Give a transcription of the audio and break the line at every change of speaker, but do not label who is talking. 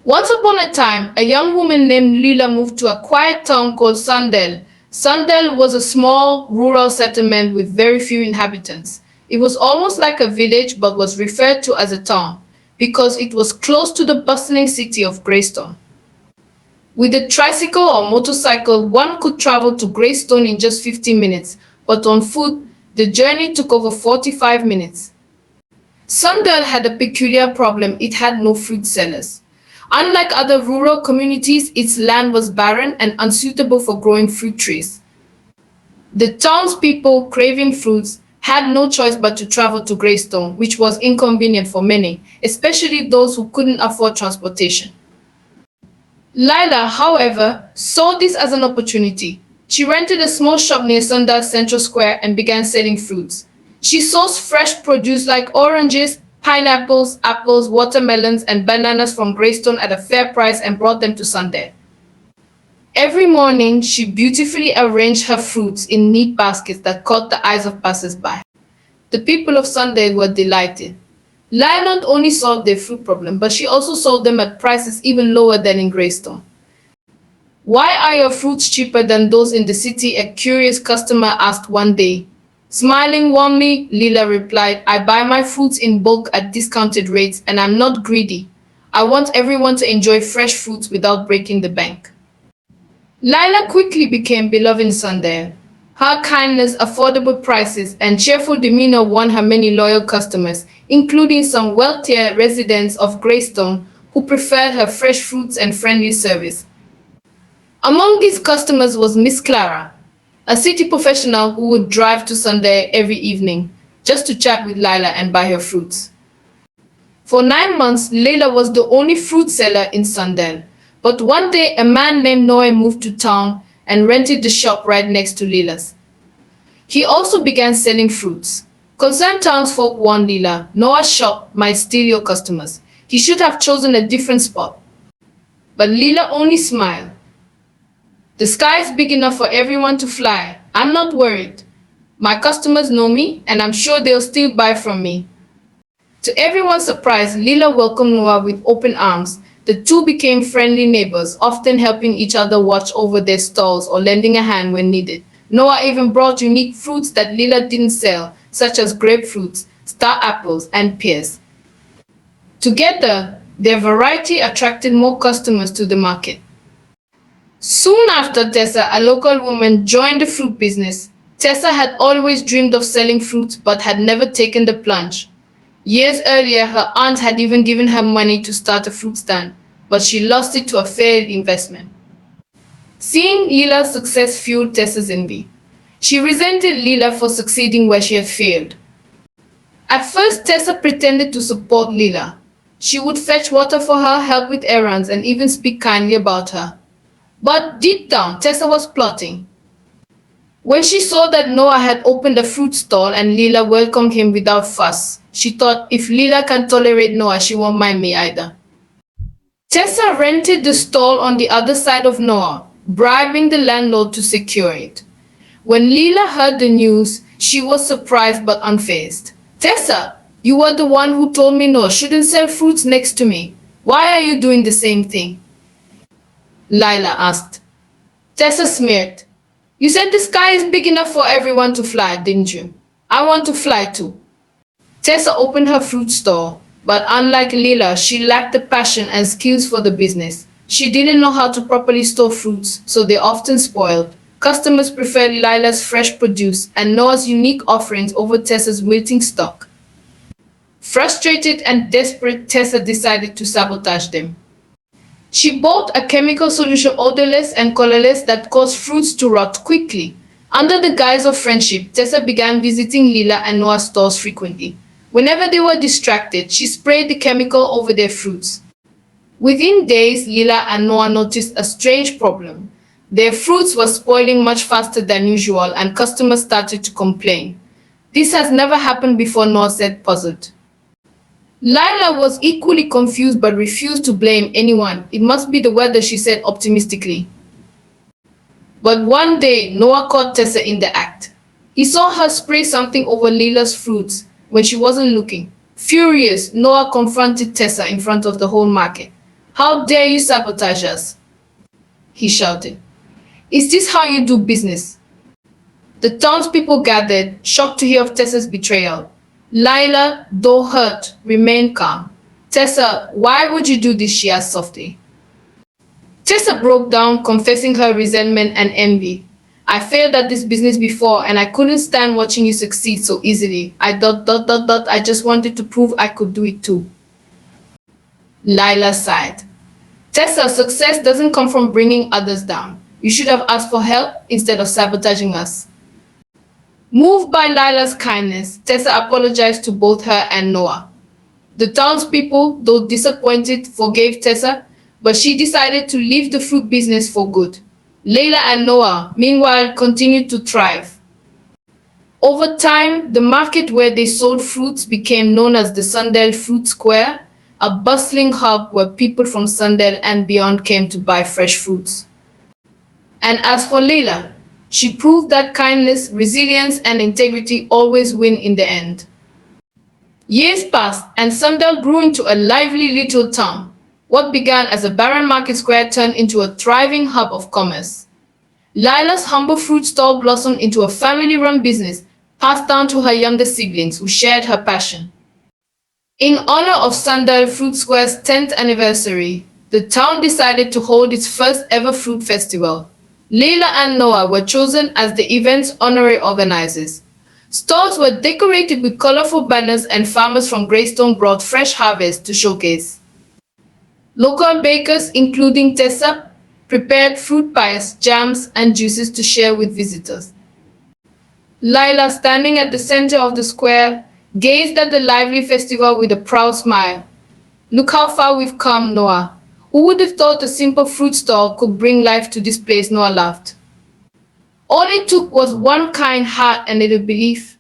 Once upon a time, a young woman named Lila moved to a quiet town called Sundale. Sundale was a small rural settlement with very few inhabitants. It was almost like a village but was referred to as a town because it was close to the bustling city of Greystone. With a tricycle or motorcycle, one could travel to Greystone in just 15 minutes, but on foot, the journey took over 45 minutes. Sundale had a peculiar problem. It had no fruit sellers. Unlike other rural communities, its land was barren and unsuitable for growing fruit trees. The townspeople, craving fruits, had no choice but to travel to Greystone, which was inconvenient for many, especially those who couldn't afford transportation. Lila, however, saw this as an opportunity. She rented a small shop near Sundale Central Square and began selling fruits. She sourced fresh produce like oranges, pineapples, apples, watermelons, and bananas from Greystone at a fair price and brought them to Sundale. Every morning, she beautifully arranged her fruits in neat baskets that caught the eyes of passers-by. The people of Sundale were delighted. Lila not only solved their fruit problem, but she also sold them at prices even lower than in Greystone. "Why are your fruits cheaper than those in the city?" a curious customer asked one day. Smiling warmly, Lila replied, "I buy my fruits in bulk at discounted rates and I'm not greedy. I want everyone to enjoy fresh fruits without breaking the bank." Lila quickly became beloved in Sundale. Her kindness, affordable prices, and cheerful demeanor won her many loyal customers, including some wealthier residents of Greystone who preferred her fresh fruits and friendly service. Among these customers was Miss Clara, a city professional who would drive to Sundale every evening just to chat with Lila and buy her fruits. For 9 months, Lila was the only fruit seller in Sundale. But one day, a man named Noah moved to town and rented the shop right next to Lila's. He also began selling fruits. Concerned townsfolk warned Lila, "Noah's shop might steal your customers. He should have chosen a different spot." But Lila only smiled. "The sky is big enough for everyone to fly. I'm not worried. My customers know me, and I'm sure they'll still buy from me." To everyone's surprise, Lila welcomed Noah with open arms. The two became friendly neighbors, often helping each other watch over their stalls or lending a hand when needed. Noah even brought unique fruits that Lila didn't sell, such as grapefruits, star apples, and pears. Together, their variety attracted more customers to the market. Soon after Tessa, a local woman, joined the fruit business. Tessa had always dreamed of selling fruit but had never taken the plunge. Years earlier, her aunt had even given her money to start a fruit stand, but she lost it to a failed investment. Seeing Lila's success fueled Tessa's envy. She resented Lila for succeeding where she had failed. At first, Tessa pretended to support Lila. She would fetch water for her, help with errands, and even speak kindly about her. But deep down, Tessa was plotting. When she saw that Noah had opened a fruit stall and Lila welcomed him without fuss, she thought, "If Lila can tolerate Noah, she won't mind me either." Tessa rented the stall on the other side of Noah, bribing the landlord to secure it. When Lila heard the news, she was surprised but unfazed. "Tessa, you were the one who told me Noah shouldn't sell fruits next to me. Why are you doing the same thing?" Lila asked. Tessa smirked. "You said the sky is big enough for everyone to fly, didn't you? I want to fly too." Tessa opened her fruit stall, but unlike Lila, she lacked the passion and skills for the business. She didn't know how to properly store fruits, so they often spoiled. Customers preferred Lila's fresh produce and Noah's unique offerings over Tessa's wilting stock. Frustrated and desperate, Tessa decided to sabotage them. She bought a chemical solution odorless and colorless that caused fruits to rot quickly. Under the guise of friendship, Tessa began visiting Lila and Noah's stores frequently. Whenever they were distracted, she sprayed the chemical over their fruits. Within days, Lila and Noah noticed a strange problem. Their fruits were spoiling much faster than usual and customers started to complain. "This has never happened before," Noah said, puzzled. Lila was equally confused but refused to blame anyone. "It must be the weather," she said optimistically. But one day, Noah caught Tessa in the act. He saw her spray something over Lila's fruits when she wasn't looking. Furious, Noah confronted Tessa in front of the whole market. How dare you sabotage us? He shouted. Is this how you do business? The townspeople gathered, shocked to hear of Tessa's betrayal. Lila, though hurt, remained calm. Tessa, why would you do this? She asked softly. Tessa broke down, confessing her resentment and envy. I failed at this business before and I couldn't stand watching you succeed so easily. I just wanted to prove I could do it too. Lila sighed. Tessa, success doesn't come from bringing others down. You should have asked for help instead of sabotaging us. Moved by Lila's kindness, Tessa apologized to both her and Noah. The townspeople, though disappointed, forgave Tessa, but she decided to leave the fruit business for good. Lila and Noah, meanwhile, continued to thrive. Over time, the market where they sold fruits became known as the Sundale Fruit Square, a bustling hub where people from Sundale and beyond came to buy fresh fruits. And as for Lila, she proved that kindness, resilience, and integrity always win in the end. Years passed, and Sundale grew into a lively little town. What began as a barren market square turned into a thriving hub of commerce. Lila's humble fruit stall blossomed into a family-run business, passed down to her younger siblings who shared her passion. In honor of Sundale Fruit Square's 10th anniversary, the town decided to hold its first ever fruit festival. Lila and Noah were chosen as the event's honorary organizers. Stalls were decorated with colorful banners and farmers from Greystone brought fresh harvests to showcase. Local bakers, including Tessa, prepared fruit pies, jams, and juices to share with visitors. Lila, standing at the center of the square, gazed at the lively festival with a proud smile. Look how far we've come, Noah. Who would have thought a simple fruit stall could bring life to this place? Noah laughed. All it took was one kind heart and a little belief.